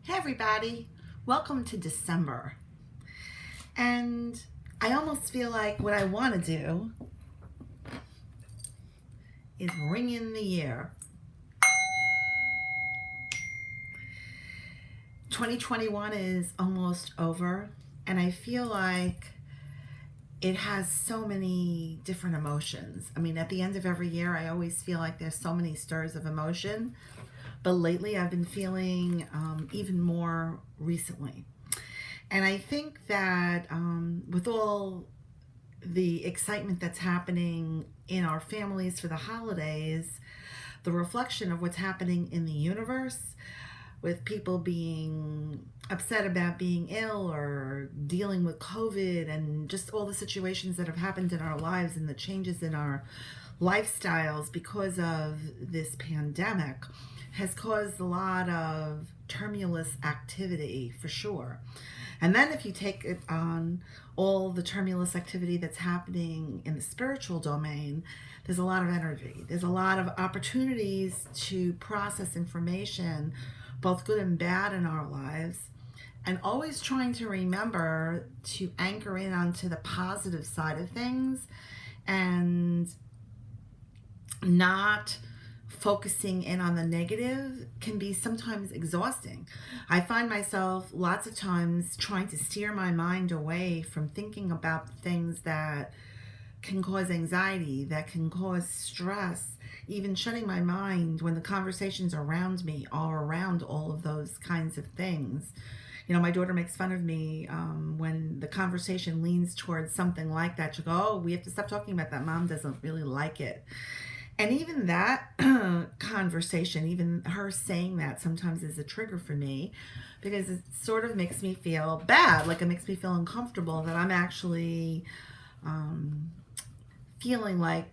Hey everybody, welcome to December. And I almost feel like what I want to do is ring in the year. 2021 is almost over, and I feel like it has so many different emotions. I mean, at the end of every year, I always feel like there's so many stirs of emotion, but lately I've been feeling even more recently. And I think that with all the excitement that's happening in our families for the holidays, the reflection of what's happening in the universe, with people being upset about being ill or dealing with COVID and just all the situations that have happened in our lives and the changes in our lifestyles because of this pandemic, has caused a lot of tumultuous activity for sure. And then if you take it on all the tumultuous activity that's happening in the spiritual domain, there's a lot of energy. There's a lot of opportunities to process information, both good and bad in our lives, and always trying to remember to anchor in onto the positive side of things and not focusing in on the negative can be sometimes exhausting. I find myself lots of times trying to steer my mind away from thinking about things that can cause anxiety, that can cause stress, even shutting my mind when the conversations around me are around all of those kinds of things. You know, my daughter makes fun of me when the conversation leans towards something like that. She'll go, "Oh, we have to stop talking about that. Mom doesn't really like it." And even that conversation, even her saying that sometimes is a trigger for me because it sort of makes me feel bad. Like it makes me feel uncomfortable that I'm actually feeling like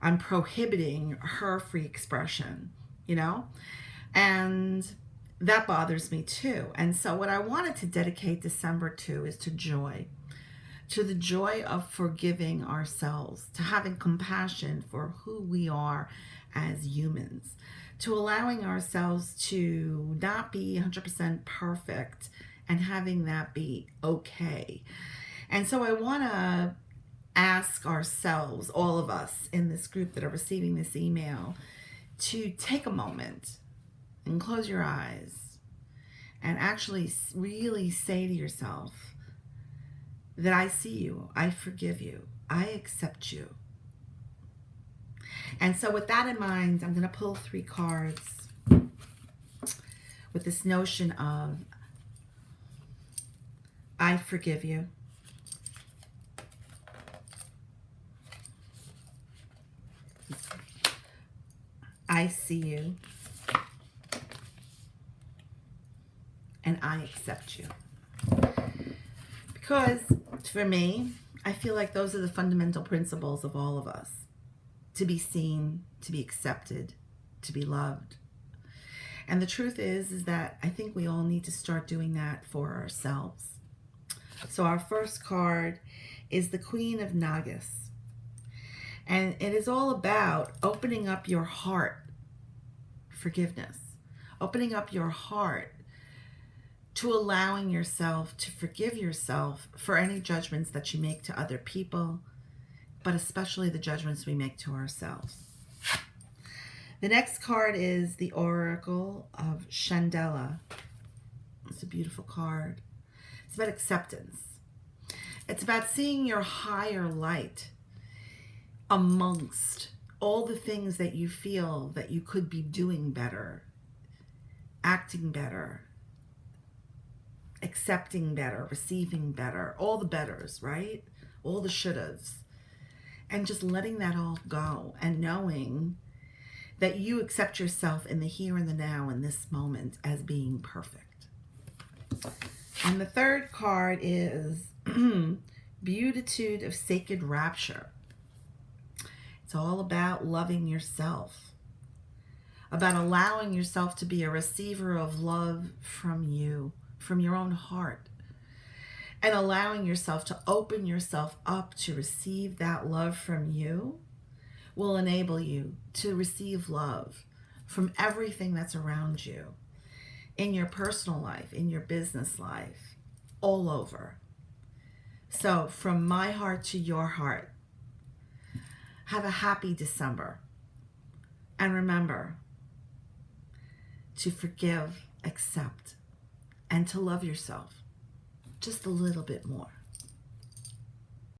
I'm prohibiting her free expression, you know? And that bothers me too. And so, what I wanted to dedicate December to is to the joy of forgiving ourselves, to having compassion for who we are as humans, to allowing ourselves to not be 100% perfect and having that be okay. And so, I want to ask ourselves, all of us in this group that are receiving this email, to take a moment and close your eyes and actually really say to yourself that I see you, I forgive you, I accept you. And so with that in mind, I'm going to pull 3 cards with this notion of I forgive you, I see you, and I accept you. Because for me, I feel like those are the fundamental principles of all of us: to be seen, to be accepted, to be loved. And the truth is that I think we all need to start doing that for ourselves. So our first card is the Queen of Nagas. And it is all about opening up your heart, forgiveness, opening up your heart to allowing yourself to forgive yourself for any judgments that you make to other people, but especially the judgments we make to ourselves. The next card is the Oracle of Chandela. It's a beautiful card. It's about acceptance. It's about seeing your higher light amongst all the things that you feel that you could be doing better, acting better, accepting better, receiving better, all the betters, right? All the shouldas. And just letting that all go and knowing that you accept yourself in the here and the now in this moment as being perfect. And the third card is Beatitude of Sacred Rapture. It's all about loving yourself, about allowing yourself to be a receiver of love from you, from your own heart, and allowing yourself to open yourself up to receive that love from you will enable you to receive love from everything that's around you. in your personal life, in your business life, all over. So, from my heart to your heart, have a happy December. And remember to forgive, accept, and to love yourself just a little bit more.